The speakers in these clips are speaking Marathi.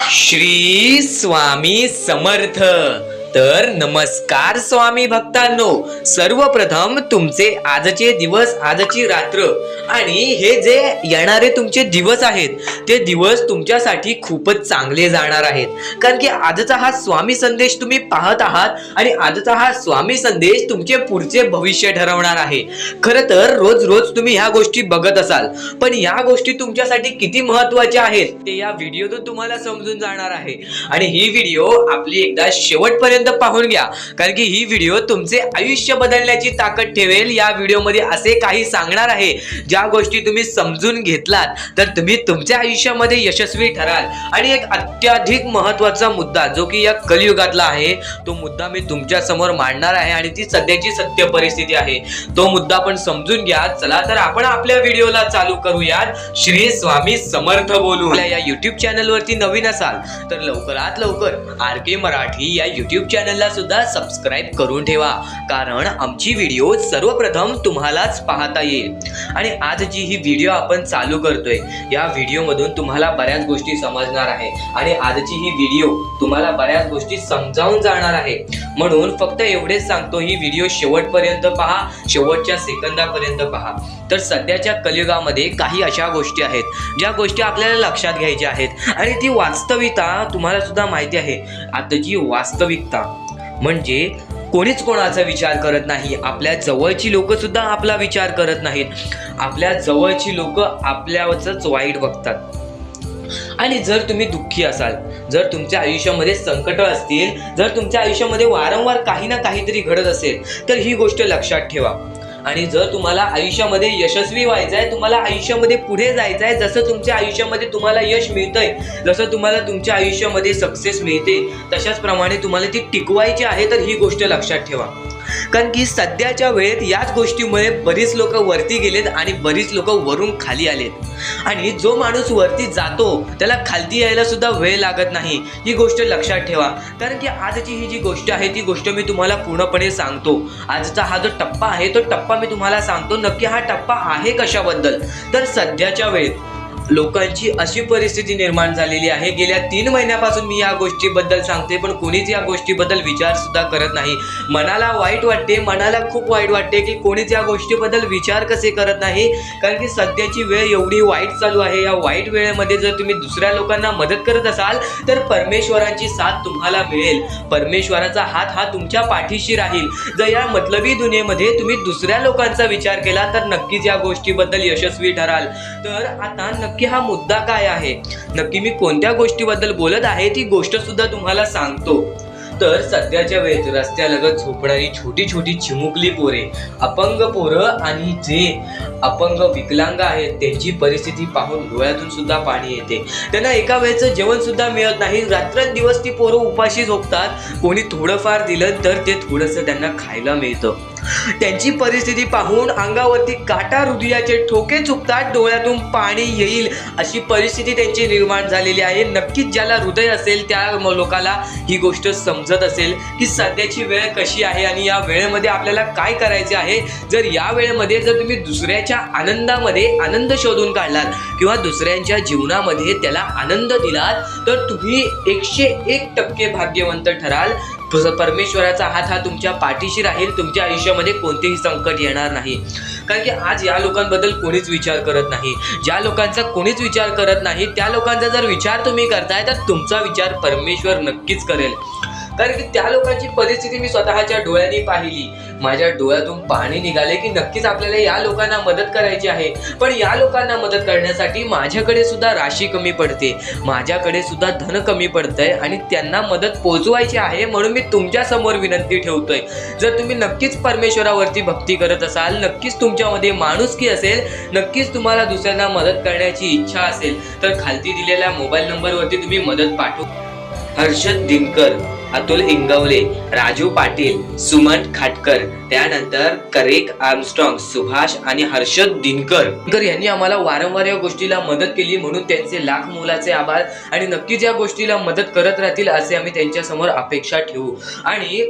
श्री स्वामी समर्थ। तर नमस्कार स्वामी भक्तांनो, सर्वप्रथम तुमचे आजचे दिवस, आजची रात्र आणि हे जे येणारे तुमचे दिवस आहेत ते दिवस तुमच्यासाठी खूपच चांगले जाणार आहेत, कारण की आजचा हा स्वामी संदेश तुम्ही पाहत आहात आणि आजचा हा स्वामी संदेश तुमचे पुढचे भविष्य ठरवणार आहे। खरं तर रोज रोज तुम्ही ह्या गोष्टी बघत असाल, पण या गोष्टी तुमच्यासाठी किती महत्त्वाच्या आहेत ते या व्हिडिओतून तुम्हाला समजून जाणार आहे। आणि ही व्हिडिओ आपली एकदा शेवटपर्यंत पाहून घ्या, कारण की ही व्हिडिओ तुमचे आयुष्य बदलण्याची ताकद ठेवेल। या व्हिडिओमध्ये असे काही सांगणार आहे ज्या गोष्टी तुम्ही समजून घेतलात तर तुम्ही तुमच्या आयुष्यामध्ये यशस्वी ठराल। आणि एक अत्याधिक महत्त्वाचा मुद्दा जो की या कलियुगातला आहे तो मुद्दा मी तुमच्या समोर मांडणार आहे आणि ती सध्याची सत्य परिस्थिती आहे। तो मुद्दा पण समजून घ्या। चला तर आपण आपल्या व्हिडिओला चालू करूयात। श्री स्वामी समर्थ बोलू या YouTube चॅनल वरती नवीन असाल तर लवकरात लवकर RK मराठी या YouTube चॅनलला सुद्धा सबस्क्राइब करून ठेवा, कारण आमची व्हिडिओ सर्वप्रथम तुम्हालाच पाहता येईल। आणि आज जी ही व्हिडिओ आपण चालू करतोय या व्हिडिओ मधून तुम्हाला बऱ्याच गोष्टी समजणार आहे आणि आजची ही व्हिडिओ तुम्हाला बऱ्याच गोष्टी समजावून जाणार आहे। म्हणून फक्त एवढेच सांगतो, ही व्हिडिओ शेवटपर्यंत पहा, शेवटच्या सेकंदापर्यंत पहा। तर सध्याच्या कलियुगामध्ये काही अशा गोष्टी आहेत ज्या गोष्टी आपल्याला लक्षात घ्यायच्या आहेत आणि ती वास्तविकता तुम्हाला सुद्धा माहिती आहे। आताची वास्तविकता म्हणजे कोणीच कोणाचा विचार करत नाही। आपल्या जवळची लोक सुद्धा आपला विचार करत नाहीत। आपल्या जवळची लोक आपल्यावरच वाईट बघतात। आणि जर तुम्ही दुःखी असाल, जर तुमच्या आयुष्यामध्ये संकट असतील, जर तुमच्या आयुष्यामध्ये वारंवार काही ना काहीतरी घडत असेल तर ही गोष्ट लक्षात ठेवा। आणि जर तुम्हाला आयुष्यामध्ये यशस्वी व्हायचं आहे, तुम्हाला आयुष्यामध्ये पुढे जायचं आहे, जसं तुमच्या आयुष्यामध्ये तुम्हाला यश मिळतंय, जसं तुम्हाला तुमच्या आयुष्यामध्ये सक्सेस मिळते, तशाच प्रमाणे तुम्हाला ती टिकवायची आहे, तर ही गोष्ट लक्षात ठेवा। कारण की सध्याच्या वेळेत याच गोष्टीमुळे बरीच लोक वरती गेलेत आणि बरीच लोक वरून खाली आलेत। आणि जो माणूस वरती जातो त्याला खालती यायला सुद्धा वेळ लागत नाही, ही गोष्ट लक्षात ठेवा। कारण की आजची ही जी गोष्ट आहे ती गोष्ट मी तुम्हाला पूर्णपणे सांगतो। आजचा हा जो टप्पा आहे तो टप्पा मी तुम्हाला सांगतो नक्की हा टप्पा आहे कशाबद्दल। तर सध्याच्या वेळेत लोकांची अशी परिस्थिती निर्माण झालेली आहे, गेल्या 3 महिन्यापासून मी या गोष्टीबद्दल सांगते, पण कोणीच या गोष्टीबद्दल विचार सुद्धा करत नाही। मनाला वाईट वाटते, मनाला खूप वाईट वाटते की कोणीच या गोष्टीबद्दल विचार कसे करत नाही, कारण की सध्याची वेळ एवढी वाईट चालू आहे। या वाईट वेळेमध्ये जर तुम्ही दुसऱ्या लोकांना मदत करत असाल तर परमेश्वरांची साथ तुम्हाला मिळेल, परमेश्वराचा हात हा तुमच्या पाठीशी राहील। जर या मतलबी दुनियेमध्ये तुम्ही दुसऱ्या लोकांचा विचार केला तर नक्कीच या गोष्टीबद्दल यशस्वी ठराल। तर आता नक्की हा मुद्दा काय आहे, नक्की मी कोणत्या गोष्टीबद्दल बोलत आहे ती गोष्ट सुद्धा तुम्हाला सांगतो। तर सध्याच्या वेळेत रस्त्यालगत झोपणारी छोटी छोटी चिमुकली पोरे, अपंग पोरं आणि जे अपंग विकलांग आहेत त्यांची परिस्थिती पाहून डोळ्यातून सुद्धा पाणी येते। त्यांना एका वेळेचं जेवण सुद्धा मिळत नाही, रात्रंदिवस ती पोरं उपाशी झोपतात। कोणी थोडंफार दिलं तर ते थोडंसं त्यांना खायला मिळतं। त्यांची परिस्थिती पाहून अंगावरती काटा, हृदयाचे ठोके चुकतात, डोळ्यातून पाणी येईल अशी परिस्थिती त्यांची निर्माण झालेली आहे। नक्कीच ज्याला हृदय असेल त्या लोकाला ही गोष्ट समजत असेल की सध्याची वेळ कशी आहे आणि या वेळेमध्ये आपल्याला काय करायचे आहे। जर या वेळेमध्ये जर तुम्ही दुसऱ्याच्या आनंदामध्ये आनंद शोधून काढलात किंवा दुसऱ्यांच्या जीवनामध्ये त्याला आनंद दिलात तर तुम्ही 101% भाग्यवंत ठराल। परमेश्वराचा हात हा तुमच्या पाठीशी राहील, तुमच्या आयुष्यामध्ये कोणतेही संकट येणार नाही। कारण की आज या लोकांबद्दल कोणीच विचार करत नाही। ज्या लोकांचा कोणीच विचार करत नाही त्या लोकांचा जर विचार तुम्ही करताय तर तुमचा विचार परमेश्वर नक्कीच करेल। कारण की त्या लोकांची परिस्थिती मी स्वतःच्या डोळ्यांनी पाहिली, माझ्या डोळ्यातून पाणी निघाले की नक्कीच आपल्याला या लोकांना मदत करायची आहे। पण या लोकांना मदत करण्यासाठी माझ्याकडे सुद्धा राशी कमी पडते, माझ्याकडे सुद्धा धन कमी पडतंय आणि त्यांना मदत पोहोचवायची आहे। म्हणून मी तुमच्या समोर विनंती ठेवतोय, जर तुम्ही नक्कीच परमेश्वरावरती भक्ती करत असाल, नक्कीच तुमच्यामध्ये माणुसकी असेल, नक्कीच तुम्हाला दुसऱ्यांना मदत करण्याची इच्छा असेल तर खालती दिलेल्या मोबाईल नंबरवरती तुम्ही मदत पाठवू। हर्षद दिनकर, अतुल इंगवले, राजू पाटील, सुमन खाटकर, त्यानंतर करेक आर्मस्ट्रॉंग, सुभाष आणि हर्षद दिनकर यांनी आम्हाला वारंवार या गोष्टीला मदत केली, म्हणून त्यांचे लाख मोलाचे आभार। आणि नक्कीच या गोष्टीला मदत करत राहतील असे आम्ही त्यांच्या समोर अपेक्षा ठेवू। आणि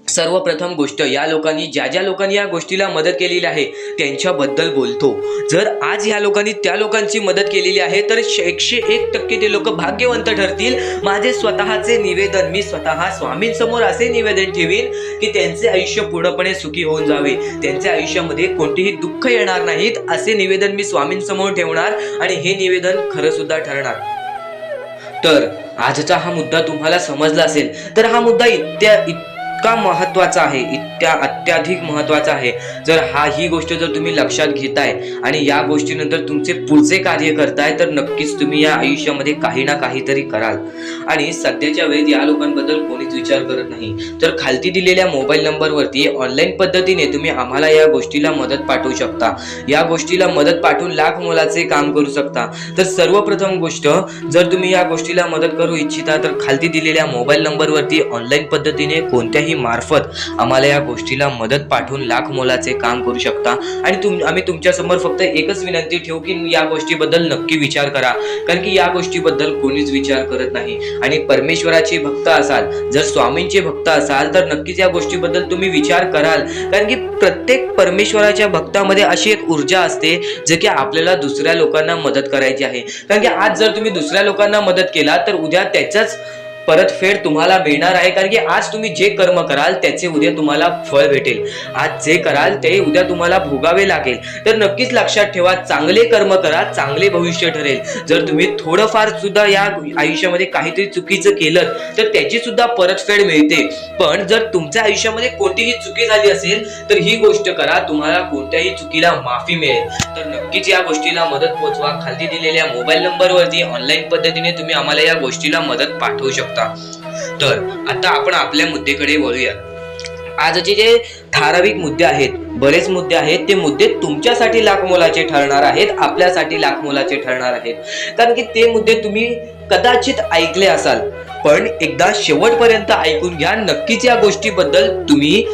सर्वप्रथम गोष्ट, या लोकांनी ज्या लोकांनी या गोष्टीला मदत केलेली आहे त्यांच्याबद्दल बोलतो. जर आज या लोकांनी त्या लोकांची मदत केलेली आहे तर 101% ते लोक भाग्यवंत ठरतील. माझे स्वतःचे निवेदन, मी स्वतः स्वामींसमोर असे निवेदन ठेवीन की त्यांचे आयुष्य पूर्णपणे सुखी होऊन जावे, त्यांच्या आयुष्यामध्ये कोणतेही दुःख येणार नाहीत, असे निवेदन मी स्वामींसमोर ठेवणार आणि हे निवेदन खरं सुद्धा ठरणार. तर आजचा हा मुद्दा तुम्हाला समजला असेल तर हा मुद्दा इतका महत्वाचा आहे, इतक्या अत्याधिक महत्वाचा आहे. जर ही गोष्ट जर तुम्ही लक्षात घेताय आणि या गोष्टीनंतर तुमचे पुढचे कार्य करताय तर नक्कीच तुम्ही या आयुष्यामध्ये काही ना काहीतरी कराल. आणि सध्याच्या वेळेत या लोकांबद्दल कोणीच विचार करत नाही. तर खालती दिलेल्या मोबाईल नंबरवरती ऑनलाईन पद्धतीने तुम्ही आम्हाला या गोष्टीला मदत पाठवू शकता. या गोष्टीला मदत पाठवून लाख मोलाचे काम करू शकता. तर सर्वप्रथम गोष्ट, जर तुम्ही या गोष्टीला मदत करू इच्छिता तर खालती दिलेल्या मोबाईल नंबरवरती ऑनलाईन पद्धतीने कोणत्याही मार्फत आम्हाला या गोष्टीला मदत पाठवून लाख मोलाचे काम करू शकता. आणि आम्ही तुमच्या समोर फक्त एकच विनंती ठेवू की या गोष्टीबद्दल नक्की विचार करा, कारण की या गोष्टीबद्दल कोणीच विचार करत नाही. आणि परमेश्वराचे भक्त असाल, जर स्वामींचे भक्त असाल तर नक्कीच या गोष्टीबद्दल तुम्ही विचार कराल, कारण की प्रत्येक परमेश्वराच्या भक्तामध्ये अशी एक ऊर्जा असते जे की आपल्याला दुसऱ्या लोकांना मदत करायची आहे. कारण की आज जर तुम्ही दुसऱ्या लोकांना मदत केला तर उद्या त्याच्याच परतफेड तुम्हाला मिळणार आहे. कारण की आज तुम्ही जे कर्म कराल त्याचे उद्या तुम्हाला फळ भेटेल. आज जे कराल ते उद्या तुम्हाला भोगावे लागेल. तर नक्कीच लक्षात ठेवा, चांगले कर्म करा, चांगले भविष्य ठरेल. जर तुम्ही थोडंफार सुद्धा या आयुष्यामध्ये काहीतरी चुकीचं केलं तर त्याची सुद्धा परतफेड मिळते. पण जर तुमच्या आयुष्यामध्ये कोणतीही चुकी झाली असेल तर ही गोष्ट करा, तुम्हाला कोणत्याही चुकीला माफी मिळेल. तर नक्कीच या गोष्टीला मदत पोहोचवा. खाली दिलेल्या मोबाईल नंबरवरती ऑनलाईन पद्धतीने तुम्ही आम्हाला या गोष्टीला मदत पाठवू शकता. तर आता आपण आपल्या मुद्द्याकडे वळूया. आजचे जे ठराविक मुद्दे आहेत, बरेच मुद्दे आहेत, ते मुद्दे तुमच्यासाठी लाख मोलाचे ठरणार आहेत, आपल्यासाठी लाख मोलाचे ठरणार आहेत. कारण की ते मुद्दे तुम्ही कदाचित ऐकले असाल, पण एकदा शेवटपर्यंत ऐकून घ्या. नक्कीच या गोष्टीबद्दल तुम्ही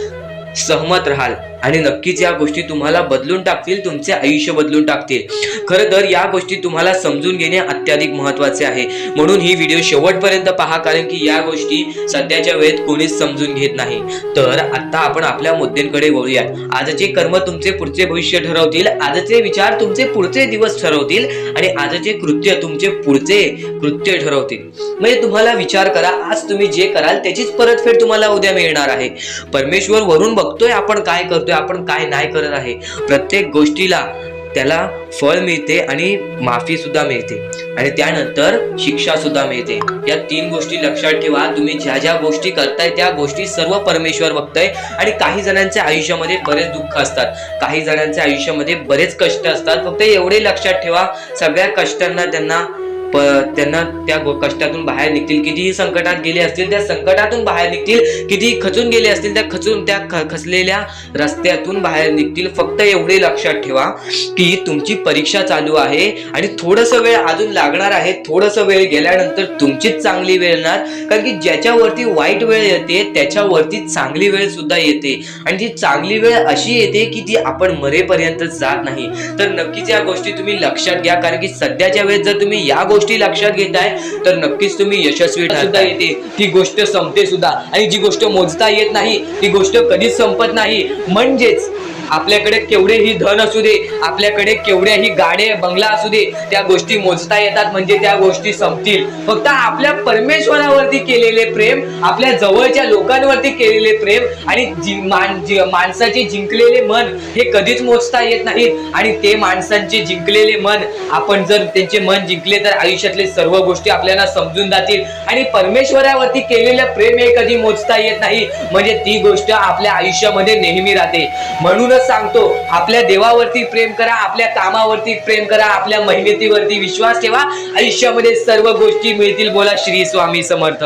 सहमत राहाल आणि नक्कीच या गोष्टी तुम्हाला बदलून टाकतील, तुमचे आयुष्य बदलून टाकतील. खरं तर या गोष्टी तुम्हाला समजून घेणे अत्याधिक महत्वाचे आहे. म्हणून ही व्हिडिओ शेवटपर्यंत पहा, कारण की या गोष्टी सध्याच्या वेळेत कोणीच समजून घेत नाही. तर आता आपण आपल्या मुद्द्यांकडे वळूया. आजचे कर्म तुमचे पुढचे भविष्य ठरवतील, आजचे विचार तुमचे पुढचे दिवस ठरवतील आणि आजचे कृत्य तुमचे पुढचे कृत्य ठरवतील. म्हणजे तुम्हाला विचार करा, आज तुम्ही जे कराल त्याचीच परतफेड तुम्हाला उद्या मिळणार आहे. परमेश्वर वरून बघतोय आपण काय करतोय, आपण काय नाही करत आहे. प्रत्येक गोष्टीला त्याला फळ मिळते आणि माफी सुद्धा मिळते आणि त्यानंतर शिक्षा सुद्धा मिळते. या 3 गोष्टी लक्षात ठेवा. तुम्ही ज्या गोष्टी करताय त्या गोष्टी सर्व परमेश्वर बघताय. आणि काही जणांच्या आयुष्यामध्ये बरेच दुःख असतात, काही जणांच्या आयुष्यामध्ये बरेच कष्ट असतात. फक्त एवढे लक्षात ठेवा, सगळ्या कष्टांना त्यांना त्या कष्टातून बाहेर निघतील. कितीही संकटात गेले असतील त्या संकटातून बाहेर निघतील, कितीही खचून गेले असतील त्या खचलेल्या रस्त्यातून बाहेर निघतील. फक्त एवढे लक्षात ठेवा की तुमची परीक्षा चालू आहे आणि थोडस वेळ अजून लागणार आहे. थोडस वेळ गेल्यानंतर तुमचीच चांगली वेळ येणार, कारण की ज्याच्यावरती वाईट वेळ येते त्याच्यावरती चांगली वेळ सुद्धा येते. आणि ती चांगली वेळ अशी येते की ती आपण मरेपर्यंत जात नाही. तर नक्कीच या गोष्टी तुम्ही लक्षात घ्या, कारण की सध्याच्या वेळेत जर तुम्ही या गोष्टी लक्षात घेताय तर नक्कीच तुम्ही यशस्वी सुद्धा येते. ती गोष्ट संपते सुद्धा, आणि जी गोष्ट मोजता येत नाही ती गोष्ट कधीच संपत नाही. म्हणजेच आपल्याकडे केवढेही धन असू दे, आपल्याकडे केवढ्याही गाड्या बंगला असू दे, त्या गोष्टी मोजता येतात, म्हणजे त्या गोष्टी संपतील. फक्त आपल्या परमेश्वरावरती केलेले प्रेम, आपल्या जवळच्या लोकांवरती केलेले प्रेम आणि माणसाचे जिंकलेले मन हे कधीच मोजता येत नाहीत. आणि ते माणसांचे जिंकलेले मन, आपण जर त्यांचे मन जिंकले तर आयुष्यातले सर्व गोष्टी आपल्याला समजून जातील. आणि परमेश्वरावरती केलेलं प्रेम हे कधी मोजता येत नाही, म्हणजे ती गोष्ट आपल्या आयुष्यामध्ये नेहमी राहते. म्हणूनच सांगतो, आपल्या देवावरती प्रेम करा, आपल्या कामावरती प्रेम करा, आपल्या मेहनतीवरती विश्वास ठेवा, आयुष्यामध्ये सर्व गोष्टी मिळतील. बोला श्री स्वामी समर्थ.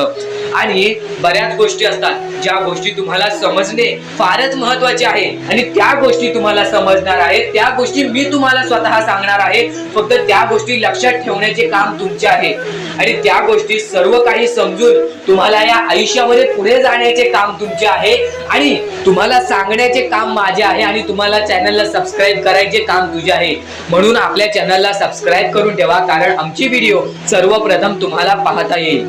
आणि बऱ्याच गोष्टी असतात ज्या गोष्टी तुम्हाला समजणे फारच महत्वाचे आहे, आणि त्या गोष्टी तुम्हाला समजणार आहेत, त्या गोष्टी मी तुम्हाला स्वतः सांगणार आहे. फक्त त्या गोष्टी लक्षात ठेवण्याचे काम तुमचे आहे, आणि त्या गोष्टी सर्व काही समजून तुम्हाला या आयुष्यामध्ये पुढे जाण्याचे काम तुमचे आहे, आणि तुम्हाला सांगण्याचे काम माझे आहे, आणि तुम्हाला चॅनलला सबस्क्राईब करायचे काम तुझे आहे. म्हणून आपल्या चॅनलला सबस्क्राईब करून ठेवा, कारण आमची व्हिडिओ सर्वप्रथम तुम्हाला पाहता येईल.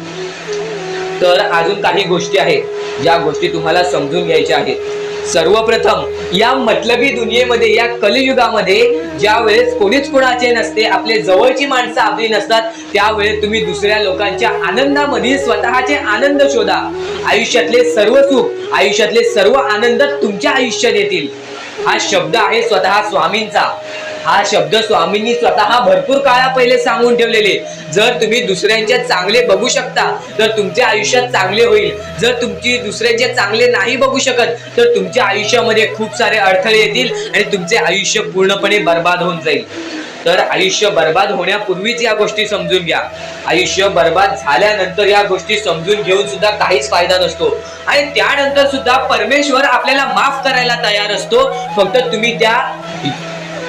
तर अजून काही गोष्टी आहेत ज्या गोष्टी तुम्हाला समजून घ्यायच्या आहेत। सर्वप्रथम या मतलबी दुनियेमध्ये, या कलियुगामध्ये ज्या वेळेस कोणीच कोणाचे नसते, आपले जवळची माणसं आपली नसतात, त्यावेळेस तुम्ही दुसऱ्या लोकांच्या आनंदामध्ये स्वतःचे आनंद शोधा। आयुष्यातले सर्व सुख, आयुष्यातले सर्व आनंद तुमच्या आयुष्यात येतील। हा शब्द आहे स्वतः स्वामींचा। हा शब्द स्वामींनी स्वतः भरपूर काळा पहिले सांगून ठेवलेले। जर तुम्ही दुसऱ्यांचे चांगले बघू शकता तर तुमच्या आयुष्यात चांगले होईल। जर तुमची दुसऱ्यांचे चांगले नाही बघू शकत तर तुमच्या आयुष्यामध्ये खूप सारे अडथळे येतील आणि तुमचे आयुष्य पूर्णपणे बर्बाद होऊन जाईल। तर आयुष्य बर्बाद होण्यापूर्वीच या गोष्टी समजून घ्या। आयुष्य बर्बाद झाल्यानंतर या गोष्टी समजून घेऊन सुद्धा काहीच फायदा नसतो आणि त्यानंतर सुद्धा परमेश्वर आपल्याला माफ करायला तयार असतो। फक्त तुम्ही त्या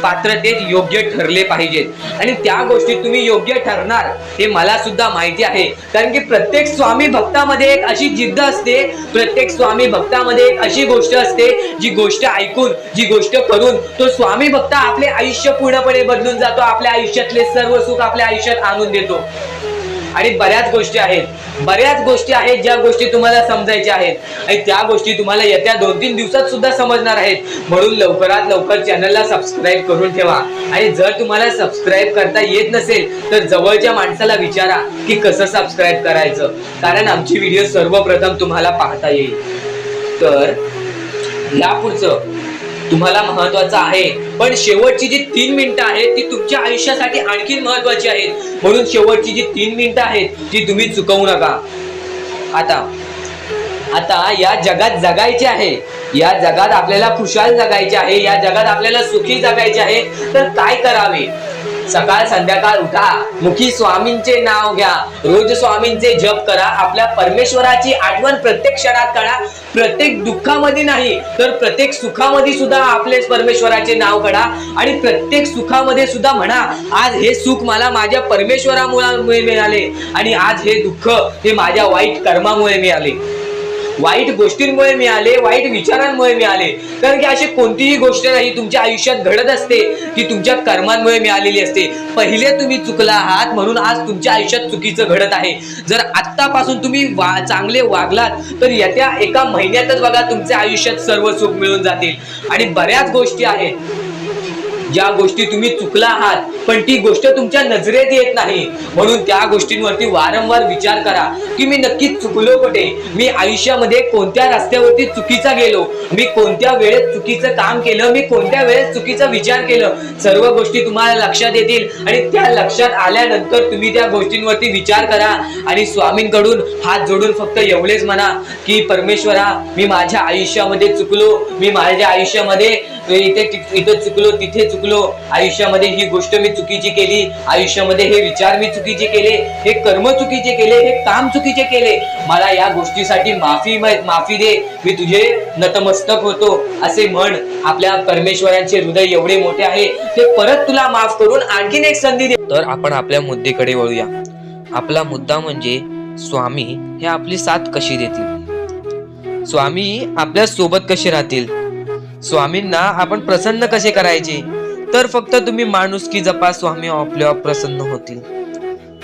पात्रतेत योग्य ठरले पाहिजेत आणि त्या गोष्टीत तुम्ही योग्य ठरणार हे मला सुद्धा माहिती आहे। कारण की प्रत्येक स्वामी भक्तामध्ये एक अशी जिद्द असते, प्रत्येक स्वामी भक्तामध्ये एक अशी गोष्ट असते, जी गोष्ट ऐकून, जी गोष्ट करून तो स्वामी भक्त आपले आयुष्य पूर्णपणे बदलून जातो, आपल्या आयुष्यातले सर्व सुख आपल्या आयुष्यात आणून देतो। आणि बऱ्याच गोष्टी आहेत ज्या गोष्टी तुम्हाला समजायच्या आहेत आणि त्या गोष्टी तुम्हाला येत्या 2-3 दिवसात सुद्धा समजणार आहेत। म्हणून लवकरात लवकर चॅनलला सबस्क्राईब करून ठेवा आणि जर तुम्हाला सबस्क्राईब करता येत नसेल तर जवळच्या माणसाला विचारा की कसं सबस्क्राईब करायचं, कारण आमची व्हिडिओ सर्वप्रथम तुम्हाला पाहता येईल। तर यापुढचं तुम्हाला महत्वाचं आहे, पण शेवटची जी 3 मिनिटं आहेत ती तुमच्या आयुष्यासाठी आणखी महत्वाची आहेत। म्हणून शेवटची जी 3 मिनिटं आहेत ती तुम्ही चुकवू नका। आता या जगात जगायचे आहे, या जगात आपल्याला खुशाल जगायचे आहे, या जगात आपल्याला सुखी जगायचे आहे, तर काय करावे? सकाळ संध्याकाळ उठा, मुखी स्वामींचे नाव घ्या, रोज स्वामींचे जप करा, आपल्या परमेश्वराची आठवण प्रत्येक क्षणात करा। प्रत्येक दुःखामध्ये नाही तर प्रत्येक सुखामध्ये सुद्धा आपले परमेश्वराचे नाव काढा आणि प्रत्येक सुखामध्ये सुद्धा म्हणा, आज हे सुख मला माझ्या परमेश्वरामुळे मिळाले आणि आज हे दुःख हे माझ्या वाईट कर्मामुळे मिळाले, वाईट गोष्टींमुळे मिळाले, वाईट विचारांमुळे मिळाले। कारण की अशी कोणतीही गोष्ट नाही तुमच्या आयुष्यात घडत असते की तुमच्या कर्मांमुळे मिळालेली असते। पहिले तुम्ही चुकला आहात म्हणून आज तुमच्या आयुष्यात चुकीचं घडत आहे। जर आत्तापासून तुम्ही चांगले वागलात तर येत्या 1 महिन्यातच बघा तुमच्या आयुष्यात सर्व सुख मिळून जातील। आणि बऱ्याच गोष्टी आहेत ज्या गोष्टी तुम्ही चुकला आहात पण ती गोष्ट तुमच्या नजरेत येत नाही, म्हणून त्या गोष्टींवरती वारंवार विचार करा की मी नक्की चुकलो कुठे, मी आयुष्यामध्ये कोणत्या रस्त्यावरती चुकीचा गेलो, मी कोणत्या वेळेत चुकीचं काम केलं, मी कोणत्या वेळेत चुकीचा विचार केलं। सर्व गोष्टी तुम्हाला लक्षात येतील आणि त्या लक्षात आल्यानंतर तुम्ही त्या गोष्टींवरती विचार करा आणि स्वामींकडून हात जोडून फक्त एवढेच म्हणा की परमेश्वरा, मी माझ्या आयुष्यामध्ये चुकलो, मी माझ्या आयुष्यामध्ये इथे चुकलो, तिथे चुकलो, आयुष्यामध्ये ही गोष्ट मी चुकीची केली, आयुष्यामध्ये हे विचार मी चुकीचे केले, हे कर्म चुकीचे केले, हे काम चुकीचे केले, मला या गोष्टीसाठी माफी दे, मी तुझे नतमस्तक होतो असे म्हण। आपल्या परमेश्वरांचे हृदय एवढे मोठे आहे, ते परत तुला माफ करून आणखीन एक संधी दे। तर आपण आपल्या मुद्द्याकडे वळूया। आपला मुद्दा म्हणजे स्वामी हे आपली साथ कशी देतील, स्वामी आपल्या सोबत कसे राहतील, स्वामींना आपण प्रसन्न कसे करायचे। तर फक्त तुम्ही माणुसकी जपा, स्वामी आपल्यावर प्रसन्न होतील।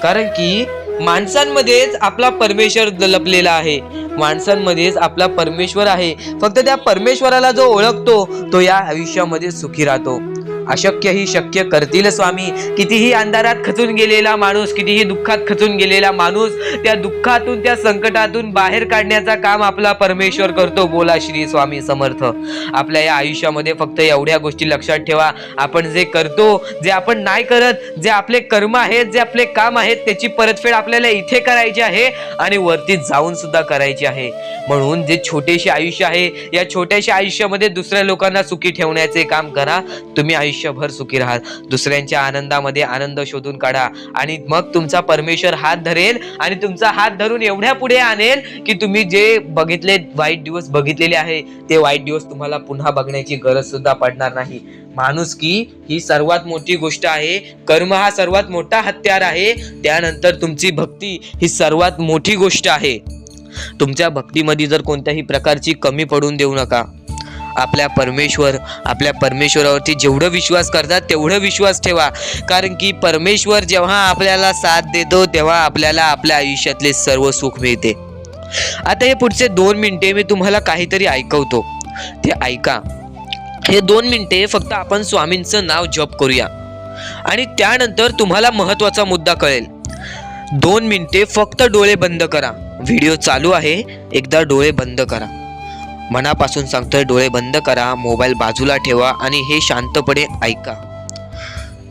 कारण की माणसांमध्येच आपला परमेश्वर लपलेला आहे, माणसांमध्येच आपला परमेश्वर आहे। फक्त त्या परमेश्वराला जो ओळखतो तो या आयुष्यामध्ये सुखी राहतो। अशक्य ही शक्य करतील स्वामी। कितीही अंधारात खचून गेलेला माणूस, कितीही दुःखात खचून गेलेला माणूस, त्या दुःखातून, त्या संकटातून बाहेर काढण्याचा काम आपला परमेश्वर करतो। बोला श्री स्वामी समर्थ। आपल्या या आयुष्यामध्ये फक्त एवढ्या गोष्टी लक्षात ठेवा, आपण जे करतो, जे आपण नाही करत, जे आपले कर्म आहेत, जे आपले काम आहेत, त्याची परतफेड आपल्याला इथे करायची आहे आणि वरती जाऊन सुद्धा करायची आहे। म्हणून जे छोटेसे आयुष्य आहे, या छोट्याशा आयुष्यामध्ये दुसऱ्या लोकांना सुखी ठेवण्याचे काम करा। तुम्ही आयुष्यभर सुखी राहा, दुसऱ्यांच्या आनंदामध्ये आनंद शोधून काढा आणि मग तुमचा परमेश्वर हात धरेल आणि तुमचा हात धरून एवढ्या पुढे आणेल की तुम्ही जे बघितले वाईट दिवस बघितलेले आहे ते वाईट दिवस तुम्हाला पुन्हा बघण्याची गरज सुद्धा पडणार नाही। माणुसकी ही सर्वात मोठी गोष्ट आहे, कर्म हा सर्वात मोठा हत्यार आहे, त्यानंतर तुमची भक्ती ही सर्वात मोठी गोष्ट आहे। तुमच्या भक्तीमध्ये जर कोणत्याही प्रकारची कमी पडून देऊ नका। आपल्या परमेश्वरावरती जेवढं विश्वास करतात तेवढं विश्वास ठेवा, कारण की परमेश्वर जेव्हा आपल्याला साथ देतो तेव्हा आपल्याला आपल्या आयुष्यातले सर्व सुख मिळते। आता हे पुढचे 2 मिनिटे मी तुम्हाला काहीतरी ऐकवतो, ते ऐका. हे 2 मिनिटे फक्त आपण स्वामींचं नाव जप करूया आणि त्यानंतर तुम्हाला महत्वाचा मुद्दा कळेल. 2 मिनिटे फक्त डोळे बंद करा. व्हिडिओ चालू आहे, एकदा डोळे बंद करा. मनापासून सांगतोय, डोळे बंद करा, मोबाईल बाजूला ठेवा आणि हे शांतपणे ऐका.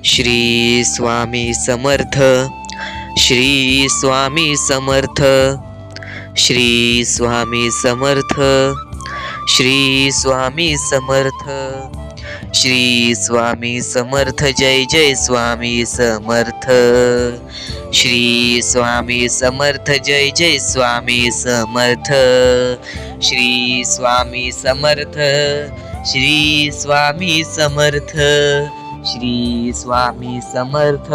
श्री स्वामी समर्थ, श्री स्वामी समर्थ, श्री स्वामी समर्थ, श्री स्वामी समर्थ, श्री स्वामी समर्थ. जय जय स्वामी समर्थ. श्री स्वामी समर्थ. जय जय स्वामी समर्थ. श्री स्वामी समर्थ. श्री स्वामी समर्थ. श्री स्वामी समर्थ.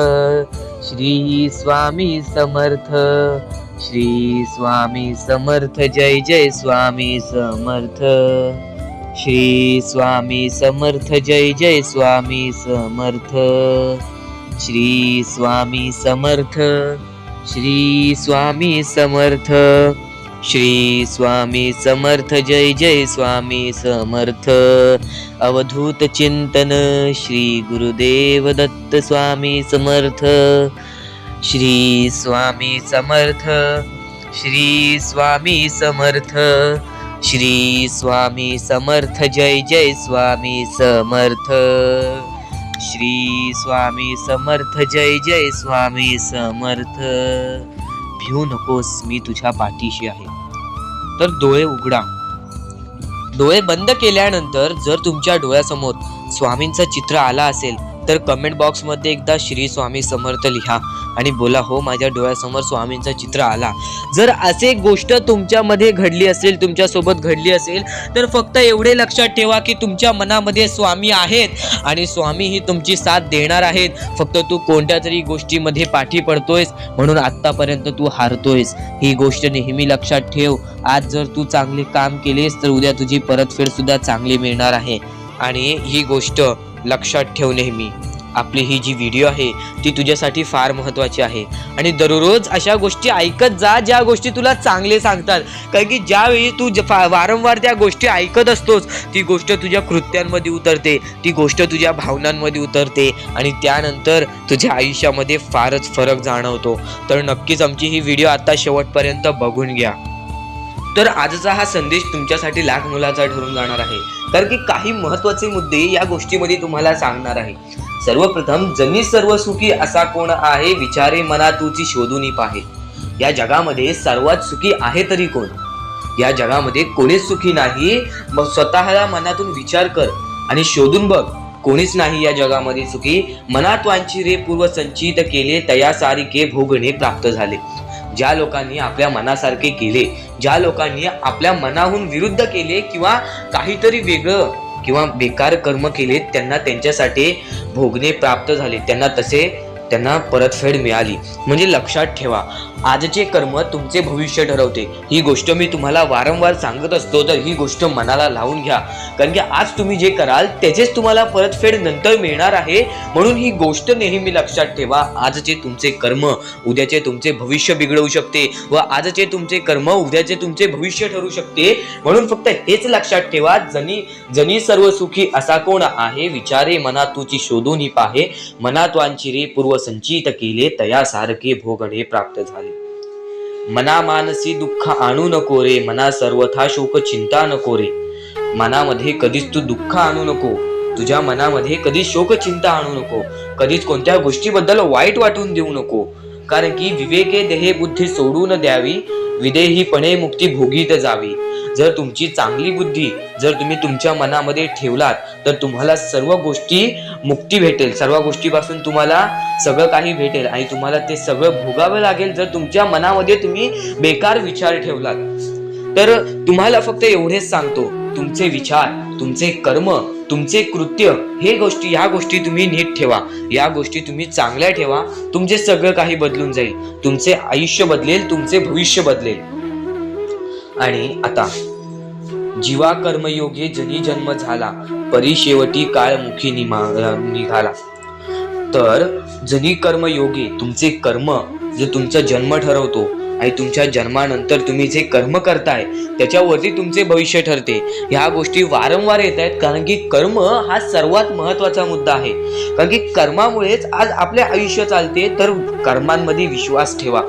श्री स्वामी समर्थ. श्री स्वामी समर्थ. जय जय स्वामी समर्थ. श्री स्वामी समर्थ. जय जय स्वामी समर्थ. श्री स्वामी समर्थ. श्री स्वामी समर्थ. श्री स्वामी समर्थ. जय जय स्वामी समर्थ. अवधूत चिंतन श्री गुरुदेव दत्त स्वामी समर्थ. श्री स्वामी समर्थ. श्री स्वामी समर्थ. श्री स्वामी समर्थ. जय जय स्वामी समर्थ. श्री स्वामी समर्थ. जय जय स्वामी समर्थ. भिवू नकोस, मी तुझ्या पाठीशी आहे. तर डोळे उघडा. डोळे बंद केल्यानंतर जर तुमच्या डोळ्यासमोर स्वामींचं चित्र आला असेल तर कमेंट बॉक्स मध्ये एकदा श्री स्वामी समर्थ लिहा आणि बोला, हो माझ्या डोळ्यासमोर स्वामींचं चित्र आला. जर असे गोष्ट तुमच्यामध्ये घडली असेल, तुमच्यासोबत घडली असेल, तर फक्त एवढे लक्षात ठेवा की तुमच्या मनामध्ये स्वामी आहेत आणि स्वामी ही तुमची साथ देणार आहेत. फक्त तू कोणत्या तरी गोष्टीमध्ये पाठी पडतोयस म्हणून आतापर्यंत तू हारतोयस. ही गोष्ट नेहमी लक्षात ठेव. आज जर तू चांगले काम केलेस तर उद्या तुझी परतफेड सुद्धा चांगली मिळणार आहे. आणि ही गोष्ट लक्षात ठेव नेहमी. आपली ही जी व्हिडिओ आहे ती तुझ्यासाठी फार महत्त्वाची आहे आणि दररोज अशा गोष्टी ऐकत जा ज्या गोष्टी तुला चांगले सांगतात. कारण की ज्यावेळी तू वारंवार त्या गोष्टी ऐकत असतोस ती गोष्ट तुझ्या कृत्यांमध्ये उतरते, ती गोष्ट तुझ्या भावनांमध्ये उतरते आणि त्यानंतर तुझ्या आयुष्यामध्ये फारच फरक जाणवतो. तर नक्कीच आमची ही व्हिडिओ आता शेवटपर्यंत बघून घ्या. तर आजचा हा संदेश तुमच्यासाठी लाख मोलाचा ठरून जाणार आहे, कारण की काही महत्त्वाचे मुद्दे या गोष्टीमध्ये तुम्हाला सांगणार आहे. सर्वप्रथम, जनी सर्व सुखी असा कोण आहे, विचारे मना तुची शोधून पाहे. या जगामध्ये सर्वात सुखी आहे तरी कोण? या जगामध्ये कोणीच सुखी नाही. मग स्वतःला मनातून विचार कर आणि शोधून बघ, कोणीच नाही या जगामध्ये सुखी. मनात वांछिरे पूर्व संचित केले, तयासारिके भोगणे प्राप्त झाले. ज्या लोकांनी आपल्या मनासारखे केले, ज्या लोकांनी आपल्या मनाहून विरुद्ध केले किंवा काहीतरी वेगळं किंवा बेकार कर्म केले, त्यांना त्यांच्यासाठी भोगणे प्राप्त झाले. त्यांना परतफेड मिळाली. म्हणजे लक्षात ठेवा, आजचे कर्म तुमचे भविष्य ठरवते. ही गोष्ट मी तुम्हाला वारंवार सांगत असतो, तर ही गोष्ट मनाला लावून घ्या. कारण की आज तुम्ही जे कराल त्याचेच तुम्हाला परतफेड नंतर मिळणार आहे. म्हणून ही गोष्ट नेहमी लक्षात ठेवा. आजचे तुमचे कर्म उद्याचे तुमचे भविष्य बिघडवू शकते व आजचे तुमचे कर्म उद्याचे तुमचे भविष्य ठरू शकते. म्हणून फक्त हेच लक्षात ठेवा, जनी सर्व सुखी असा कोण आहे, विचारे मना तुची शोधून पाहे. मनात वांछिरे पूर्व संचित केले, तयासारखे भोगणे प्राप्त झाले. मना मानसी दुःख आणू नको रे, मना सर्वथा शोक चिंता नको रे. मनामध्ये कधीच तू दुःख आणू नको, तुझ्या मनामध्ये कधीच शोक चिंता आणू नको, कधीच कोणत्या गोष्टीबद्दल वाईट वाटून देऊ नको. कारण की विवेके देहे बुद्धी सोडून द्यावी, विदेहीपणे मुक्ती भोगीत जावी. जर तुमची चांगली बुद्धी जर तुम्ही तुमच्या मनामध्ये ठेवलात तर तुम्हाला सर्व गोष्टी मुक्ती भेटेल, सर्व गोष्टीपासून तुम्हाला सगळं काही भेटेल आणि तुम्हाला ते सगळं भोगावं लागेल जर तुमच्या मनामध्ये तुम्ही बेकार विचार ठेवलात. तर तुम्हाला फक्त एवढेच सांगतो, तुमचे विचार, तुमचे कर्म, तुमचे कृत्य या गोष्टी तुम्ही नीट ठेवा, या गोष्टी तुम्ही चांगल्या ठेवा. तुमचे सगळं काही बदलून जाईल, तुमचे आयुष्य बदलेल, तुमचे भविष्य बदलेल. आणि आता जीवा कर्मयोगे जनी जन्म झाला, परी शेवटी काळ मुखी निघाला. तर जनी कर्मयोगे तुमचे कर्म जे तुमचा जन्म ठरवतो, आणि तुमच्या जन्मानंतर तुम्ही जे कर्म करताय त्याच्यावरती तुमचे भविष्य ठरते. ह्या गोष्टी वारंवार येत आहेत कारण की कर्म हा सर्वात महत्वाचा मुद्दा आहे. कारण की कर्मामुळेच आज आपले आयुष्य चालते. तर कर्मांमध्ये विश्वास ठेवा.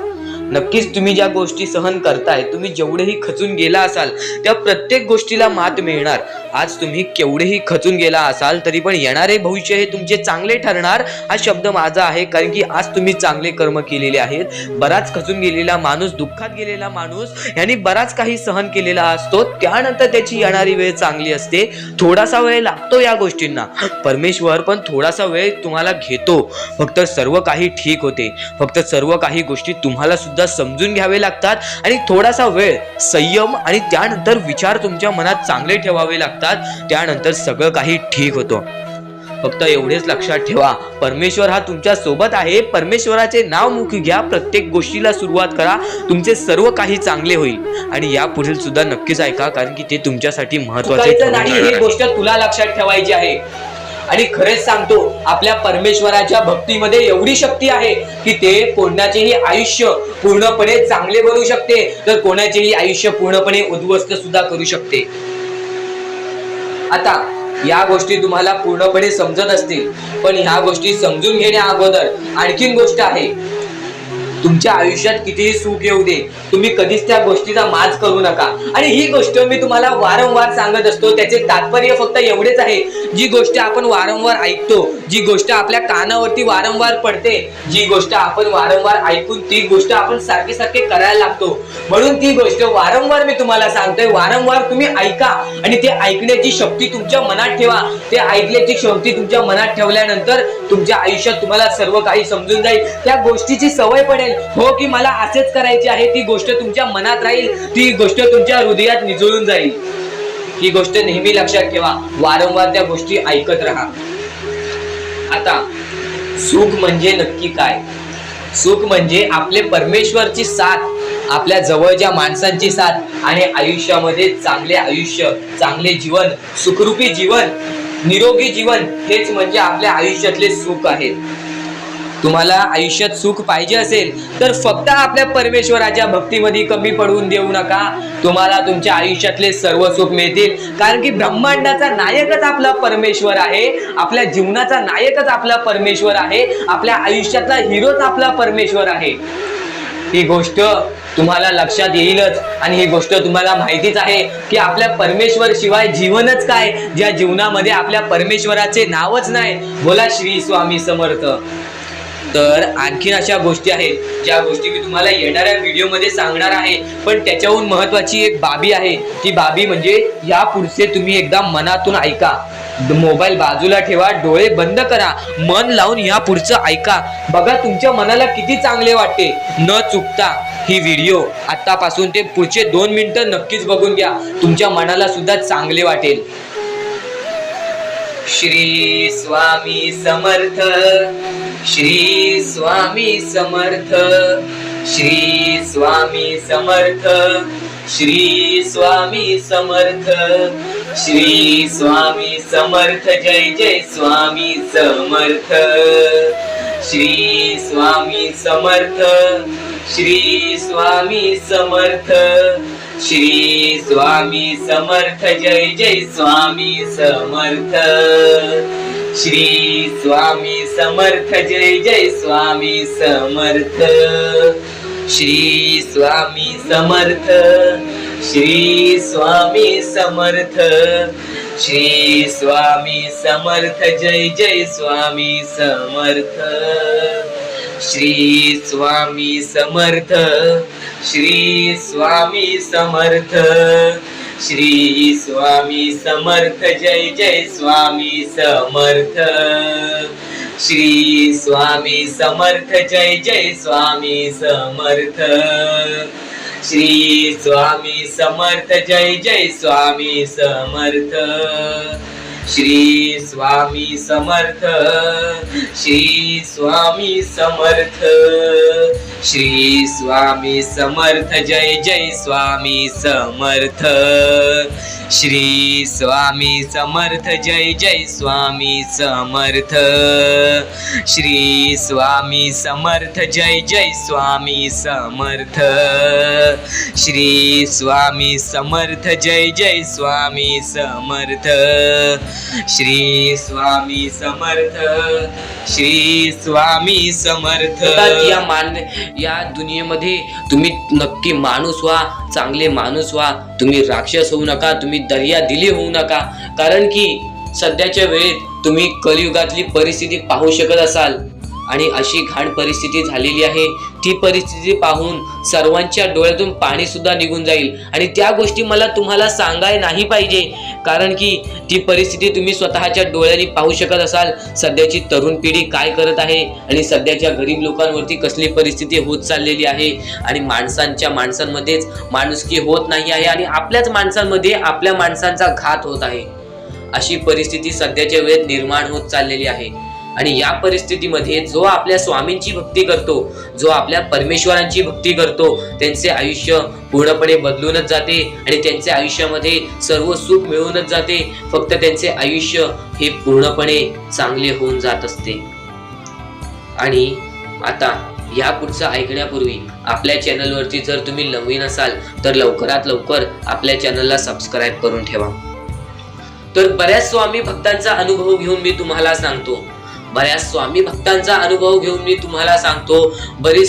नक्कीच तुम्ही ज्या गोष्टी सहन करताय, तुम्ही जेवढेही खचून गेला असाल त्या प्रत्येक गोष्टीला मात मिळणार. आज तुम्ही केवढेही खचून गेला असाल तरी पण येणारे भविष्य हे तुमचे चांगले ठरणार हा शब्द माझा आहे. कारण की आज तुम्ही चांगले कर्म केलेले आहेत. बराच खचून गेलेला माणूस, दुःखात गेलेला माणूस यांनी बराच काही सहन केलेला असतो, त्यानंतर त्याची येणारी वेळ चांगली असते. थोडासा वेळ लागतो या गोष्टींना, परमेश्वर पण थोडासा वेळ तुम्हाला घेतो. फक्त सर्व काही ठीक होते. फक्त सर्व काही गोष्टी तुम्हाला सुद्धा समजून घ्यावे लागतात आणि थोडासा वेळ संयम आणि त्यानंतर विचार तुमच्या मनात चांगले ठेवावे लागतात. त्यानंतर सगळं काही ठीक होतं. फक्त एवढेच लक्षात ठेवा, परमेश्वर हा तुमच्या सोबत आहे. परमेश्वराचे नाव मुखी घ्या, प्रत्येक गोष्टीला सुरुवात करा, तुमचे सर्व काही चांगले होईल. आणि या पुढील सुद्धा नक्कीच ऐका कारण की ते तुमच्यासाठी महत्त्वाचे नाही. ही गोष्ट तुला लक्षात ठेवायची आहे. आणि खरेच सांगतो, आपल्या परमेश्वराच्या भक्तीमध्ये एवढी शक्ती आहे की ते कोणाचेही आयुष्य पूर्णपणे चांगले बनवू शकते, तर कोणाचेही आयुष्य पूर्णपणे उद्ध्वस्त सुद्धा करू शकते. आता या गोष्टी तुम्हाला पूर्णपणे समजत असतील, पण ह्या गोष्टी समजून घेण्या अगोदर आणखीन गोष्ट आहे. तुमच्या आयुष्यात कितीही सुख येऊ दे, तुम्ही कधीच त्या गोष्टीचा माज करू नका. आणि ही गोष्ट मी तुम्हाला वारंवार सांगत असतो. त्याचे तात्पर्य फक्त एवढेच आहे, जी गोष्ट आपण वारंवार ऐकतो, जी गोष्ट आपल्या कानावरती वारंवार पडते, जी गोष्ट आपण वारंवार ऐकून ती गोष्ट आपण सारखे सारखे करायला लागतो, म्हणून ती गोष्ट वारंवार मी तुम्हाला सांगतोय. वारंवार तुम्ही ऐका आणि ते ऐकण्याची शक्ती तुमच्या मनात ठेवा. ते ऐकण्याची शक्ती तुमच्या मनात ठेवल्यानंतर तुमच्या आयुष्यात तुम्हाला सर्व काही समजून जाईल. त्या गोष्टीची सवय पडेल. हो की मला असेच करायचे आहे, ती गोष्ट तुमच्या मनात राहील, ती गोष्ट तुमच्या हृदयात निजळून जाईल. ही गोष्ट नेहमी लक्षात ठेवा. वारंवार त्या गोष्टी ऐकत राहा. आता सुख म्हणजे नक्की काय? सुख म्हणजे आपले परमेश्वरची साथ, आपल्या जवळच्या माणसांची साथ आणि आयुष्यामध्ये चांगले आयुष्य, चांगले जीवन, सुखरूपी जीवन, निरोगी जीवन, हेच म्हणजे आपल्या आयुष्यातले सुख आहे. तुम्हाला आयुष्यात सुख पाहिजे असेल तर फक्त आपल्या परमेश्वराच्या भक्तीमध्ये कमी पडून देऊ नका. तुम्हाला तुमच्या आयुष्यातले सर्व सुख मिळतील. कारण की ब्रह्मांडाचा नायकच आपला परमेश्वर आहे. आपल्या जीवनाचा नायकच आपला परमेश्वर आहे. आपल्या आयुष्यातला हिरोच आपला परमेश्वर आहे. ही गोष्ट तुम्हाला लक्षात येईलच. आणि ही गोष्ट तुम्हाला माहितीच आहे की आपल्या परमेश्वर शिवाय जीवनच काय, ज्या जीवनामध्ये आपल्या परमेश्वराचे नावच नाही. बोला श्री स्वामी समर्थ. तर आणखीन अशा गोष्टी आहेत ज्या गोष्टी मी तुम्हाला येणाऱ्या व्हिडिओमध्ये सांगणार आहे. पण त्याच्याहून महत्वाची एक बाबी आहे. ती बाबी म्हणजे या पुढचे तुम्ही एकदा मनातून ऐका. मोबाईल बाजूला ठेवा, डोळे बंद करा, मन लावून या पुढचं ऐका. बघा तुमच्या मनाला किती चांगले वाटते. न चुकता ही व्हिडिओ आतापासून ते पुढचे 2 मिनिटं नक्कीच बघून घ्या. तुमच्या मनाला सुद्धा चांगले वाटेल. श्री स्वामी समर्थ. श्री स्वामी समर्थ. श्री स्वामी समर्थ. श्री स्वामी समर्थ. श्री स्वामी समर्थ. जय जय स्वामी समर्थ. श्री स्वामी समर्थ. श्री स्वामी समर्थ. श्री स्वामी समर्थ. जय जय स्वामी समर्थ. श्री स्वामी समर्थ. जय जय स्वामी समर्थ. श्री स्वामी समर्थ. श्री स्वामी समर्थ. श्री स्वामी समर्थ. जय जय स्वामी समर्थ. श्री स्वामी समर्थ. श्री स्वामी समर्थ. श्री स्वामी समर्थ. जय जय स्वामी समर्थ. श्री स्वामी समर्थ. जय जय स्वामी समर्थ. श्री स्वामी समर्थ. जय जय स्वामी समर्थ. श्री स्वामी समर्थ, श्री स्वामी समर्थ, श्री स्वामी समर्थ, जय जय स्वामी समर्थ, श्री स्वामी समर्थ, जय जय स्वामी समर्थ, श्री स्वामी समर्थ, जय जय स्वामी समर्थ, श्री स्वामी समर्थ, जय जय स्वामी समर्थ, श्री स्वामी समर्थ, श्री स्वामी समर्थ. या दुनियेमध्ये तुम्ही नक्की माणूस व्हा, चांगले माणूस व्हा. तुम्ही राक्षस होऊ नका, तुम्ही दर्या दिली होऊ नका. कारण की सध्याच्या वेळेत तुम्ही कलियुगातली परिस्थिती पाहू शकत असाल आणि अशी घाण परिस्थिती झालेली आहे. ती परिस्थिती पाहून सर्वांच्या डोळ्यातून पाणी सुद्धा निघून जाईल आणि त्या गोष्टी मला तुम्हाला सांगाय नाही पाहिजे. कारण की ती परिस्थिती तुम्ही स्वतःच्या डोळ्यांनी पाहू शकत असाल. सध्याची तरुण पिढी काय करत आहे आणि सध्याच्या गरीब लोकांवरती कसली परिस्थिती होत चाललेली आहे आणि माणसांमध्येच माणुसकी होत नाही आहे आणि आपल्याच माणसांमध्ये आपल्या माणसांचा घात होत आहे. अशी परिस्थिती सध्याच्या वेळेत निर्माण होत चाललेली आहे. आणि या परिस्थितीमध्ये जो आपल्या स्वामींची भक्ती करतो, जो आपल्या परमेश्वरांची भक्ती करतो, त्यांचे आयुष्य पूर्णपणे बदलूनच जाते आणि त्यांच्या आयुष्यामध्ये सर्व सुख मिळूनच जाते. फक्त त्यांचे आयुष्य हे पूर्णपणे चांगले होऊन जात असते. आणि आता या पुढचं ऐकण्यापूर्वी आपल्या चॅनलवरती जर तुम्ही नवीन असाल तर लवकरात लवकर आपल्या चॅनलला सबस्क्राईब करून ठेवा. तर बऱ्याच स्वामी भक्तांचा अनुभव घेऊन मी तुम्हाला सांगतो. बरेच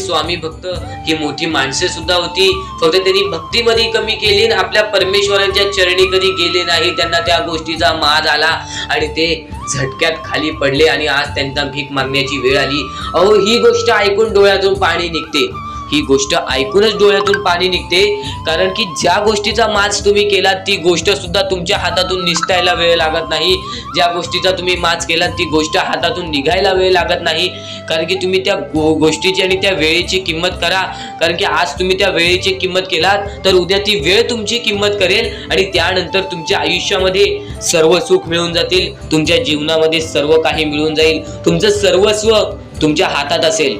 स्वामी भक्त ही मोठी माणसे सुद्धा होती. फक्त त्यांनी भक्तीमध्ये कमी केली आणि आपल्या परमेश्वरांच्या चरणी कधी गेले नाही. त्यांना त्या गोष्टीचा माज आला आणि ते झटक्यात खाली पडले आणि आज त्यांना भीक मागण्याची वेळ आली. अहो, ही गोष्ट ऐकून डोळ्यातून पाणी निघते. ही गोष्ट ऐकूनच डोळ्यातून पाणी निघते. कारण की ज्या गोष्टीचा माज तुम्ही केला ती गोष्ट सुद्धा तुमच्या हातातून निसटायला वेळ लागत नाही. ज्या गोष्टीचा तुम्ही माज केला ती गोष्ट हातातून निघायला वेळ लागत नाही. कारण की तुम्ही त्या गोष्टीची आणि त्या वेळेची किंमत करा. कारण की आज तुम्ही त्या वेळेची किंमत केलात तर उद्या ती वेळ तुमची किंमत करेल आणि त्यानंतर तुमच्या आयुष्यामध्ये सर्व सुख मिळून जातील. तुमच्या जीवनामध्ये सर्व काही मिळून जाईल. तुमचं सर्वस्व तुमच्या हातात असेल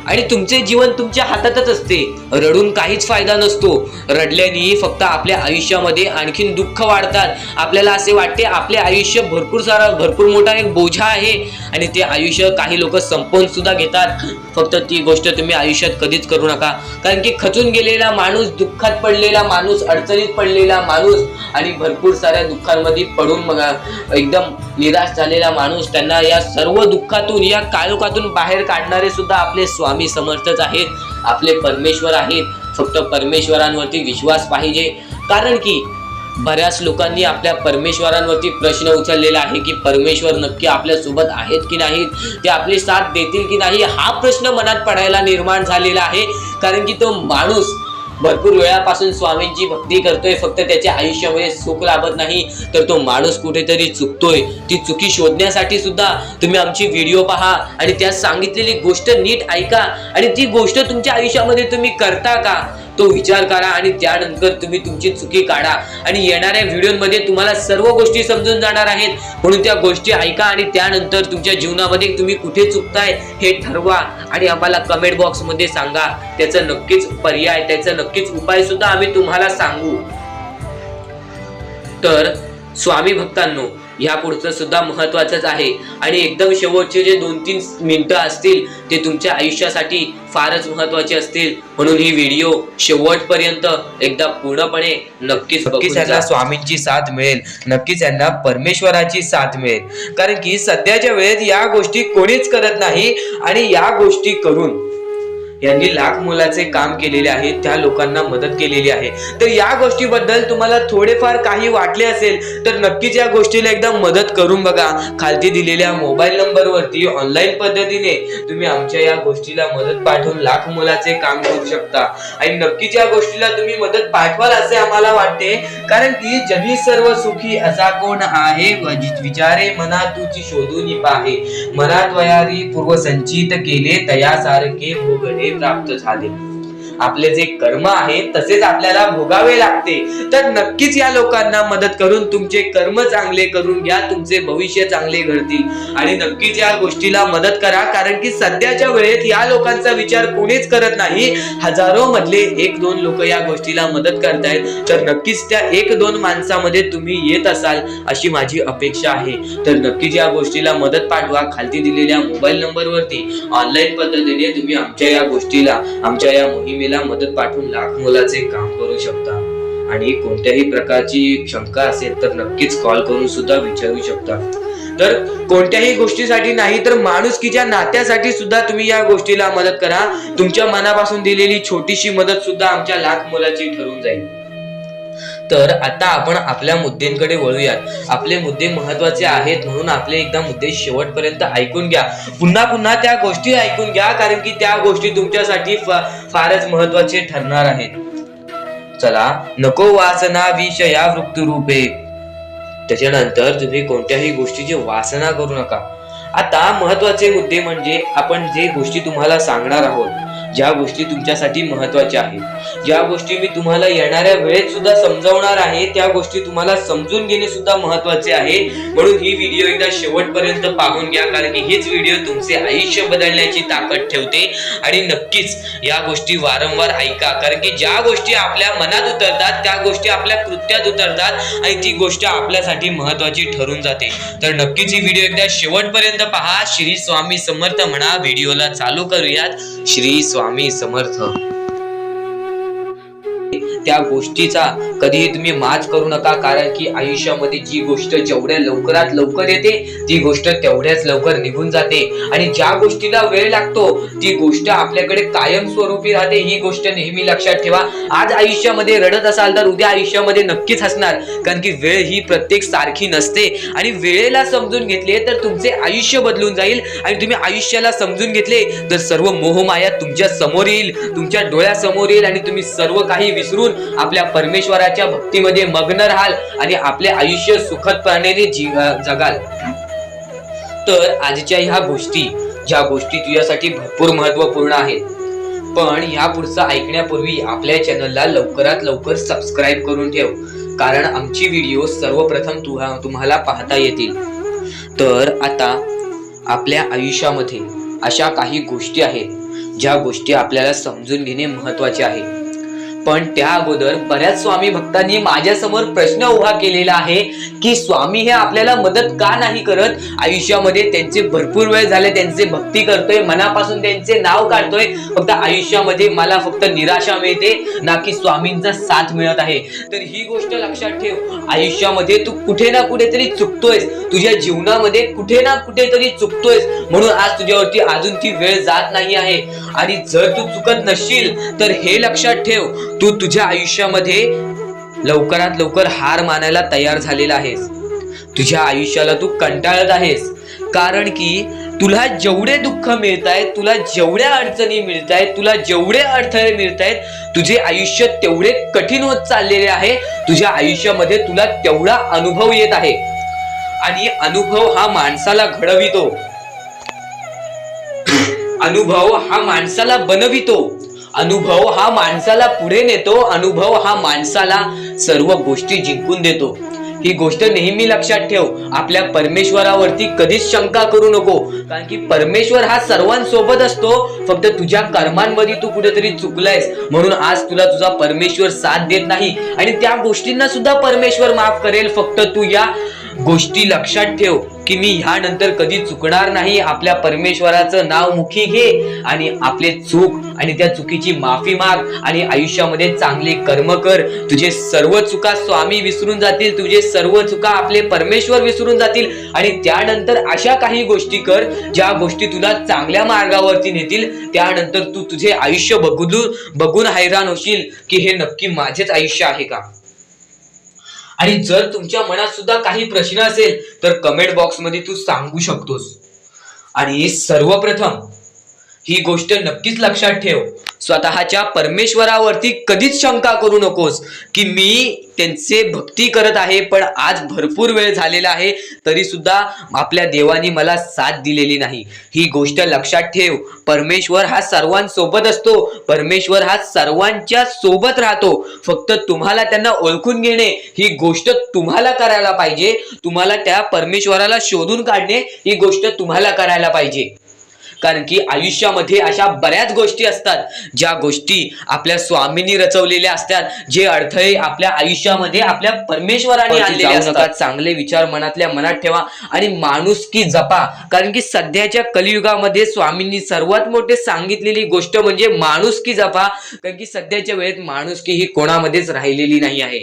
आणि तुमचे जीवन तुमच्या हातातच असते. रडून काहीच फायदा नसतो. रडल्याने फक्त आपल्या आयुष्यामध्ये आणखीन दुःख वाढतात. आपल्याला असे वाटते आपले आयुष्य भरपूर मोठा एक बोझा आहे आणि ते आयुष्य काही लोक संपवून सुद्धा घेतात. फक्त ती गोष्ट तुम्ही आयुष्यात कधीच करू नका. कारण की खचून गेलेला माणूस, दुःखात पडलेला माणूस, अडचणीत पडलेला माणूस आणि भरपूर साऱ्या दुःखांमध्ये पडून एकदम निराश झालेला माणूस, त्यांना या सर्व दुःखातून, या काळोखातून बाहेर काढणारे सुद्धा आपले स्वामी समर्थच आहेत, आपले परमेश्वर आहेत. फक्त परमेश्वरांवरती विश्वास पाहिजे. कारण की बऱ्याच लोकांनी आपल्या परमेश्वरांवरती प्रश्न उचललेला आहे की परमेश्वर नक्की आपल्या सोबत आहेत की नाहीत, ते आपली साथ देतील की नाही, हा प्रश्न मनात पडायला निर्माण झालेला आहे. कारण की तो माणूस भरपूर वेळापासून स्वामींची भक्ती करतोय, फक्त त्याच्या आयुष्यामध्ये सुख लाभत नाही, तर तो माणूस कुठेतरी चुकतोय. ती चुकी शोधण्यासाठी सुद्धा तुम्ही आमची व्हिडिओ पहा आणि त्यात सांगितलेली गोष्ट नीट ऐका आणि ती गोष्ट तुमच्या आयुष्यामध्ये तुम्ही करता का तो विचार करा आणि त्यानंतर तुम्ही तुमची चुकी काढा. आणि येणाऱ्या व्हिडिओमध्ये तुम्हाला सर्व गोष्टी समजून जाणार आहेत. म्हणून त्या गोष्टी ऐका आणि त्यानंतर तुमच्या जीवनामध्ये तुम्ही कुठे चुकताय हे ठरवा आणि आम्हाला कमेंट बॉक्स मध्ये सांगा. त्याचं नक्कीच पर्याय, त्याचा नक्कीच उपाय सुद्धा आम्ही तुम्हाला सांगू. तर स्वामी भक्तांनो, या पुढचं सुद्धा महत्वाचंच आहे आणि एकदम शेवटचे जे 2-3 मिनिटं असतील ते तुमच्या आयुष्यासाठी फारच महत्वाचे असतील. म्हणून ही व्हिडिओ शेवटपर्यंत एकदा पूर्णपणे नक्कीच यांना स्वामींची साथ मिळेल, नक्कीच यांना परमेश्वराची साथ मिळेल. कारण की सध्याच्या वेळेत या गोष्टी कोणीच करत नाही आणि या गोष्टी करून यांनी लाख मोलाचे काम केलेले आहे, त्या लोकांना मदत केलेली आहे. तर या गोष्टीबद्दल तुम्हाला थोडेफार काही वाटले असेल तर नक्कीच या गोष्टीला एकदा मदत करून बघा. खालती दिलेल्या मोबाईल नंबरवरती ऑनलाईन पद्धतीने तुम्ही आमच्या या गोष्टीला मदत पाठवून लाख मोलाचे काम करू शकता आणि नक्कीच या गोष्टीला तुम्ही मदत पाठवाल असे आम्हाला वाटते. कारण की जगी सर्व सुखी असा कोण आहे, विचारे मना तुझी शोधून पाहे, मनात वयारी पूर्व संचित केले तयासारखे भोगणे प्राप्त झाले. आपले जे कर्म आहे तसेच आपल्याला भोगावे लागते। तर नक्कीच या लोकांना मदत करून तुमचे कर्म चांगले करून घ्या, तुमचे भविष्य चांगले घडतील आणि नक्कीच या गोष्टीला मदत करा, कारण की सध्याच्या वेळेत या लोकांचा विचार कोणीच करत नाही। हजारो मधले 1-2 लोक या गोष्टीला मदत करतायत, तर नक्कीच त्या 1-2 माणसामध्ये तुम्ही येत असाल अशी माझी अपेक्षा आहे। तर नक्कीच या गोष्टीला मदत पाठवा। खालती दिलेल्या मोबाईल नंबरवरती ऑनलाईन पद्धतीने तुम्ही आमच्या या गोष्टीला, आमच्या या मोहिमेला मदत पाठवून लाख मोलाचे काम करू शकता। आणि कोणत्याही प्रकारची शंका असेल तर नक्कीच कॉल करून सुद्धा विचारू शकता। तर कोणत्याही गोष्टीसाठी नाही तर माणुसकीच्या नात्यासाठी सुद्धा तुम्ही या गोष्टीला मदत करा। तुमच्या मनापासून दिलेली छोटीशी मदत सुद्धा आमच्या लाख मोलाची ठरून जाईल। तर आता आपण आपल्या मुद्द्यांकडे वळूयात। आपले मुद्दे महत्वाचे आहेत म्हणून आपले एकदा मुद्दे शेवटपर्यंत ऐकून घ्या, पुन्हा पुन्हा त्या गोष्टी ऐकून घ्या, कारण की त्या गोष्टी तुमच्यासाठी फारच महत्वाचे ठरणार आहेत। चला, नको वासना विषया वृत्तरूपे। त्याच्यानंतर तुम्ही कोणत्याही गोष्टीची वासना करू नका। आता महत्वाचे मुद्दे म्हणजे आपण जे गोष्टी तुम्हाला सांगणार आहोत, ज्या गोष्टी तुमच्यासाठी महत्वाच्या आहेत, ज्या गोष्टी मी तुम्हाला येणाऱ्या वेळेत सुद्धा समजावणार आहे, त्या गोष्टी तुम्हाला समजून घेणे सुद्धा महत्वाचे आहे। म्हणून ही व्हिडिओ एकदा शेवटपर्यंत पाहून घ्या, कारण की हीच व्हिडिओ तुमचे आयुष्य बदलण्याची ताकद ठेवते। आणि नक्कीच या गोष्टी वारंवार ऐका, कारण की ज्या गोष्टी आपल्या मनात उतरतात त्या गोष्टी आपल्या कृत्यात उतरतात आणि ती गोष्ट आपल्यासाठी महत्वाची ठरून जाते। तर नक्कीच ही व्हिडिओ एकदा शेवटपर्यंत पहा। श्री स्वामी समर्थ म्हणा। व्हिडिओला चालू करूयात। श्री स्वामी समर्थ। त्या गोष्टीचा कधीही तुम्ही माज करू नका, कारण की आयुष्यामध्ये जी गोष्ट जेवढ्या लवकरात लवकर येते ती गोष्ट तेवढ्याच लवकर निघून जाते, आणि ज्या गोष्टीला वेळ लागतो ती गोष्ट आपल्याकडे कायम स्वरूपी राहते। ही गोष्ट नेहमी लक्षात ठेवा। आज आयुष्यामध्ये रडत असाल तर उद्या आयुष्यामध्ये नक्कीच हसणार, कारण की वेळ ही प्रत्येक सारखी नसते आणि वेळेला समजून घेतले तर तुमचे आयुष्य बदलून जाईल। आणि तुम्ही आयुष्याला समजून घेतले तर सर्व मोहमाया तुमच्या समोर येईल, तुमच्या डोळ्यासमोर येईल आणि तुम्ही सर्व काही विसरून आपल्या परमेश्वराच्या भक्तीमध्ये मग्न राहाल आणि आपले आयुष्य सुखदपणे जगाल। तर आजच्या ह्या गोष्टी, ज्या गोष्टी तुझ्यासाठी भरपूर महत्वपूर्ण आहेत, पण ह्या पुढचं ऐकण्यापूर्वी आपल्या चॅनलला लवकरात लवकर सबस्क्राईब करून ठेव, कारण आमची व्हिडिओ सर्वप्रथम तुम्हाला पाहता येतील। तर आता आपल्या आयुष्यामध्ये अशा काही गोष्टी आहेत ज्या गोष्टी आपल्याला समजून घेणे महत्वाचे आहे। पण त्या अगोदर बऱ्याच स्वामी भक्तांनी माझ्या समोर प्रश्न उभा केलेला आहे की स्वामी हे आपल्याला मदत का नाही करत? आयुष्यामध्ये त्यांचे भरपूर वेळ झाले, त्यांचे भक्ती करतोय, मनापासून त्यांचे नाव काढतोय, फक्त आयुष्यामध्ये मला फक्त निराशा मिळते, ना की स्वामींचा साथ मिळत आहे। तर ही गोष्ट लक्षात ठेव, आयुष्यामध्ये तू कुठे ना कुठेतरी चुकतोयस, तुझ्या जीवनामध्ये कुठे ना कुठेतरी चुकतोयस, म्हणून आज तुझ्यावरती अजून ती वेळ जात नाही आहे। आणि जर तू चुकत नसशील तर हे लक्षात ठेव, तू तुझ्या आयुष्यामध्ये लवकरात लवकर हार मानायला तयार झालेला आहेस। तुझ्या आयुष्याला तू कंटाळत आहेस, कारण की तुला जेवढे दुःख मिळतायत, तुला जेवढ्या अडचणी मिळतायत, तुला जेवढे अडथळे मिळतायत, तुझे आयुष्य तेवढे कठीण होत चाललेले आहे। तुझ्या आयुष्यामध्ये तुला तेवढा अनुभव येत आहे, आणि अनुभव हा माणसाला घडवितो, अनुभव हा माणसाला बनवितो, अनुभव हा माणसाला पुढे नेतो, अनुभव हा माणसाला सर्व गोष्टी जिंकून देतो। ही गोष्ट नेहमी लक्षात ठेव। आपल्या परमेश्वरावरती कधीच शंका करू नको, कारण की परमेश्वर हा सर्वांसोबत असतो, फक्त तुझ्या कर्मांमध्ये तू कुठेतरी चुकलायस म्हणून आज तुला तुझा परमेश्वर साथ देत नाही, आणि त्या गोष्टींना सुद्धा परमेश्वर माफ करेल। फक्त तू या गोष्टी लक्षात ठेव की मी ह्यानंतर कधी चुकणार नाही। आपल्या परमेश्वराचं नाव मुखी घे आणि आपले चूक आणि त्या चुकीची माफी माग, आणि आयुष्यामध्ये चांगले कर्म कर। तुझे सर्व चुका स्वामी विसरून जातील, तुझे सर्व चुका आपले परमेश्वर विसरून जातील, आणि त्यानंतर अशा काही गोष्टी कर ज्या गोष्टी तुला चांगल्या मार्गावरती नेतील। त्यानंतर तू तुझे आयुष्य बघून हैराण होशील की हे नक्की माझेच आयुष्य आहे का? आणि जर तुमच्या मनात सुद्धा काही प्रश्न असेल तर कमेंट बॉक्स मध्ये तू सांगू शकतोस। आणि सर्वप्रथम ही गोष्ट नक्कीच लक्षात ठेव, स्वतःच्या परमेश्वरावरती कधीच शंका करू नकोस की मी त्यांचे भक्ती करत आहे, पण आज भरपूर वेळ झालेला आहे तरी सुद्धा आपल्या देवानी मला साथ दिलेली नाही. ही गोष्ट लक्षात ठेव. परमेश्वर हा सर्वांसोबत असतो, परमेश्वर हा सर्वांच्या सोबत राहतो. फक्त तुम्हाला त्यांना ओळखून घेणे ही गोष्ट तुम्हाला करायला पाहिजे. तुम्हाला त्या परमेश्वराला शोधून काढणे ही गोष्ट तुम्हाला करायला पाहिजे. कारण की आयुष्यामध्ये अशा बऱ्याच गोष्टी असतात ज्या गोष्टी आपल्या स्वामींनी रचवलेल्या असतात, जे अडथळे आपल्या आयुष्यामध्ये आपल्या परमेश्वराने आणलेले असतात. चांगले विचार मनातल्या मनात ठेवा आणि माणुसकी जपा. कारण की सध्याच्या कलियुगामध्ये स्वामींनी सर्वात मोठे सांगितलेली गोष्ट म्हणजे माणुसकी जपा. कारण की सध्याच्या वेळेत माणुसकी ही कोणामध्येच राहिलेली नाही आहे.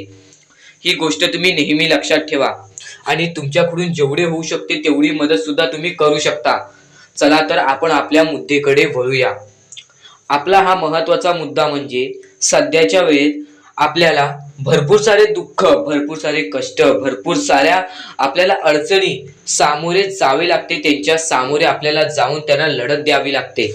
ही गोष्ट तुम्ही नेहमी लक्षात ठेवा आणि तुमच्याकडून जेवढे होऊ शकते तेवढी मदत सुद्धा तुम्ही करू शकता. चला तर आपण आपल्या मुद्द्याकडे वळूया. आपला हा महत्वाचा मुद्दा म्हणजे सध्याच्या वेळेत आपल्याला भरपूर सारे दुःख, भरपूर सारे कष्ट, भरपूर साऱ्या आपल्याला अडचणी सामोरे जावे लागते. त्यांच्या सामोरे आपल्याला जाऊन त्यांना लढत द्यावी लागते.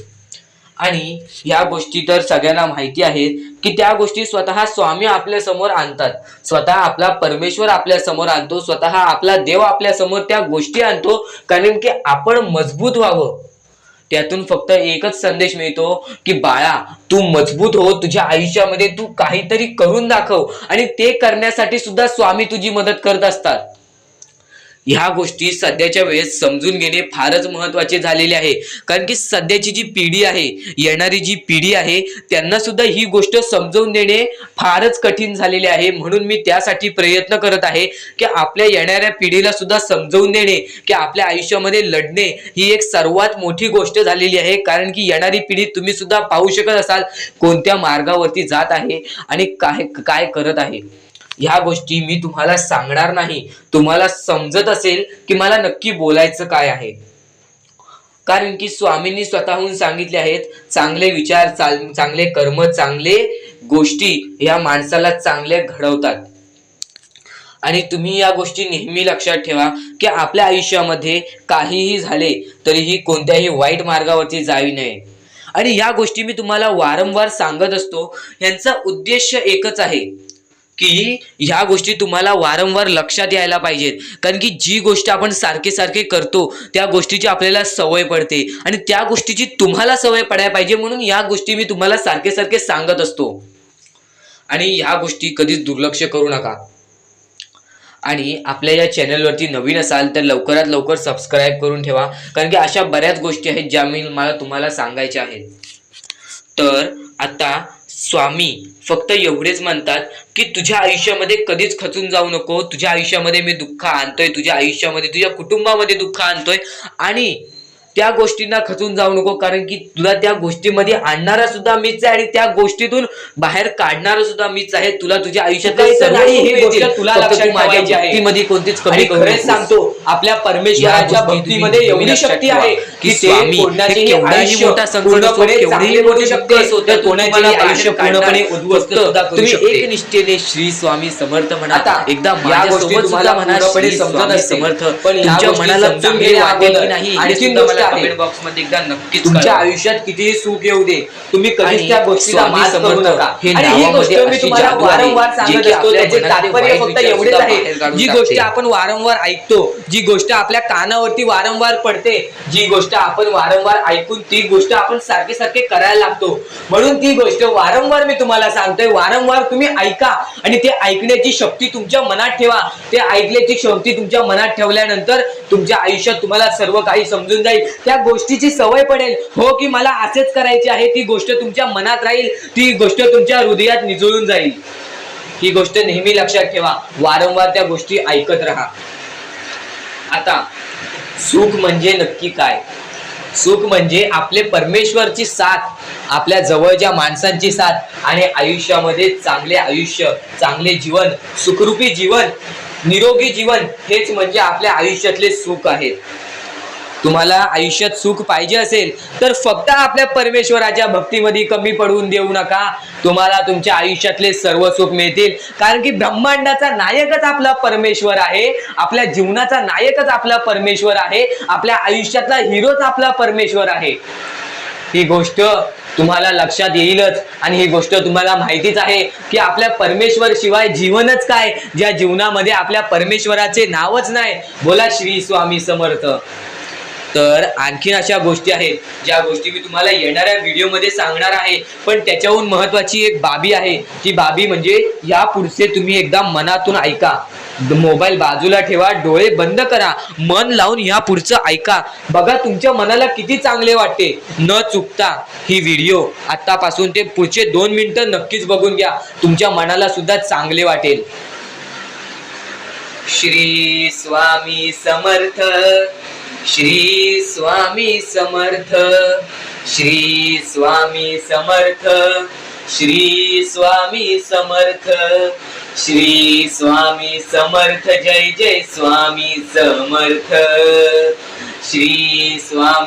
आणि या गोष्टी तर सगळ्यांना माहिती आहेत की त्या गोष्टी स्वतः स्वामी आपल्या समोर आणतात, स्वतः आपला परमेश्वर आपल्या समोर आणतो, स्वतः आपला देव आपल्या समोर त्या गोष्टी आणतो. कारण की आपण मजबूत व्हावं. त्यातून फक्त एकच संदेश मिळतो की बाळा तू मजबूत हो, तुझ्या आयुष्यामध्ये तू काहीतरी करून दाखव. आणि ते करण्यासाठी सुद्धा स्वामी तुझी मदत करत असतात. ह्या गोष्टी सध्याच्या वेळेस समजून घेणे फारच महत्वाचे झालेले आहे. कारण की सध्याची जी पिढी आहे, येणारी जी पिढी आहे, त्यांना सुद्धा ही गोष्ट समजून देणे फारच कठीण झालेले आहे. म्हणून मी त्यासाठी प्रयत्न करत आहे की आपल्या येणाऱ्या पिढीला सुद्धा समजवून देणे की आपल्या आयुष्यामध्ये लढणे ही एक सर्वात मोठी गोष्ट झालेली आहे. कारण की येणारी पिढी तुम्ही सुद्धा पाहू शकत असाल कोणत्या मार्गावरती जात आहे आणि काय काय करत आहे. ह्या गोष्टी मी तुम्हाला सांगणार नाही. तुम्हाला समजत असेल की मला नक्की बोलायचं काय आहे. कारण की स्वामींनी स्वतःहून सांगितले आहेत, चांगले विचार, चांगले कर्म, चांगले गोष्टी या माणसाला चांगले घडवतात. आणि तुम्ही या गोष्टी नेहमी लक्षात ठेवा की आपल्या आयुष्यामध्ये काहीही झाले तरीही कोणत्याही वाईट मार्गावरती जावी नये. आणि या गोष्टी मी तुम्हाला वारंवार सांगत असतो. यांचा उद्देश एकच आहे की ह्या गोष्टी तुम्हाला वारंवार लक्षात यायला पाहिजेत. कारण की जी गोष्ट आपण सारखे सारखे करतो त्या गोष्टीची आपल्याला सवय पडते आणि त्या गोष्टीची तुम्हाला सवय पडायला पाहिजे. म्हणून या गोष्टी मी तुम्हाला सारखे सारखे सांगत असतो. आणि ह्या गोष्टी कधीच दुर्लक्ष करू नका. आणि आपल्या या चॅनलवरती नवीन असाल तर लवकरात लवकर सबस्क्राईब करून ठेवा. कारण की अशा बऱ्याच गोष्टी आहेत ज्या मला तुम्हाला सांगायच्या आहेत. तर आता स्वामी फक्त एवढेच म्हणतात की तुझ्या आयुष्यामध्ये कधीच खचून जाऊ नको. तुझ्या आयुष्यामध्ये मी दुःख आणतोय, तुझ्या आयुष्यामध्ये तुझ्या कुटुंबामध्ये दुःख आणतोय आणि त्या गोष्टींना खचून जाऊ नको. कारण की तुला त्या गोष्टीमध्ये आणणारा सुद्धा मीच आहे आणि त्या गोष्टीतून बाहेर काढणारा सुद्धा मीच आहे. तुला तुझ्या आयुष्यात तुला लक्षात ठेवायची आहे. भक्तीमध्ये कोणतीच कमी खरंच सांगतो, आपल्या परमेश्वराच्या भक्तीमध्ये एवढी शक्ती आहे की स्वामी केवढाही मोठा संकट असो, केवढीही मोठी शक्ती असो, तर कोणाचे आयुष्य पूर्णपणे उद्ध्वस्त तुम्ही एक निष्ठेने श्री स्वामी समर्थ म्हणा. एकदा माझ्यासोबत सुद्धा म्हणा श्री स्वामी समर्थ. पण तुमच्या मनाला चांगले वाटेल की नाही हे सुद्धा मला कमेंट बॉक्स मध्ये एकदा नक्कीच तुमच्या आयुष्यात कितीही सुख येऊ दे, तुम्ही कधीच त्या गोष्टीला मात करू नका. आणि ही गोष्ट मी तुम्हाला वारंवार सांगत असतो. त्याचे तात्पर्य फक्त एवढेच आहे, जी गोष्ट आपण वारंवार ऐकतो, जी गोष्ट आपल्या कानावरती वारंवार पडते, जी गोष्ट आपण वारंवार ऐकून ती गोष्ट आपण सारखे सारखे करायला लागतो. म्हणून ती गोष्ट वारंवार मी तुम्हाला सांगतोय, वारंवार तुम्ही ऐका आणि ते ऐकण्याची शक्ती तुमच्या मनात ठेवा. ते ऐकण्याची शक्ती तुमच्या मनात ठेवल्यानंतर तुमच्या आयुष्यात तुम्हाला सर्व काही समजून जाईल. त्या गोष्टीची सवय पडेल. हो की मला असेच करायचे आहे, ती गोष्ट तुमच्या मनात राहील, ती गोष्ट तुमच्या हृदयात निजळून जाईल. ही गोष्ट नेहमी लक्षात ठेवा. वारंवार त्या गोष्टी ऐकत राहा. आता सुख म्हणजे नक्की काय? सुख म्हणजे आपले परमेश्वरची साथ, आपल्या जवळच्या माणसांची साथ आणि आयुष्यामध्ये चांगले आयुष्य, चांगले जीवन, सुखरूपी जीवन, निरोगी जीवन, हेच म्हणजे आपल्या आयुष्यातले सुख आहे. तुम्हाला आयुष्यात सुख पाहिजे असेल तर फक्त आपल्या परमेश्वराच्या भक्तीमध्ये कमी पडून देऊ नका. तुम्हाला तुमच्या आयुष्यातले सर्व सुख मिळतील. कारण की ब्रह्मांडाचा नायकच आपला परमेश्वर आहे, आपल्या जीवनाचा नायकच आपला परमेश्वर आहे, आपल्या आयुष्यातला हिरोच आपला परमेश्वर आहे. ही गोष्ट तुम्हाला लक्षात येईलच आणि ही गोष्ट तुम्हाला माहितीच आहे की आपल्या परमेश्वर शिवाय जीवनच काय, ज्या जीवनामध्ये आपल्या परमेश्वराचे नावच नाही. बोला श्री स्वामी समर्थ. तर आणखीन अशा गोष्टी आहेत ज्या गोष्टी मी तुम्हाला येणाऱ्या व्हिडिओमध्ये सांगणार आहे, पण त्याच्याहून महत्वाची एक बाबी आहे. ती बाबी म्हणजे या पुढचे तुम्ही एकदा मनातून ऐका. मोबाईल बाजूला ठेवा, डोळे बंद करा, मन लावून या पुढचं ऐका. बघा तुमच्या मनाला किती चांगले वाटते. न चुकता ही व्हिडिओ आतापासून ते पुढचे 2 मिनिटं नक्कीच बघून घ्या. तुमच्या मनाला सुद्धा चांगले वाटेल. श्री स्वामी समर्थ. श्री स्वामी समर्थ. श्री स्वामी समर्थ. श्री स्वामी समर्थ. श्री स्वामी समर्थ. जय जय स्वामी समर्थ. श्री स्वामी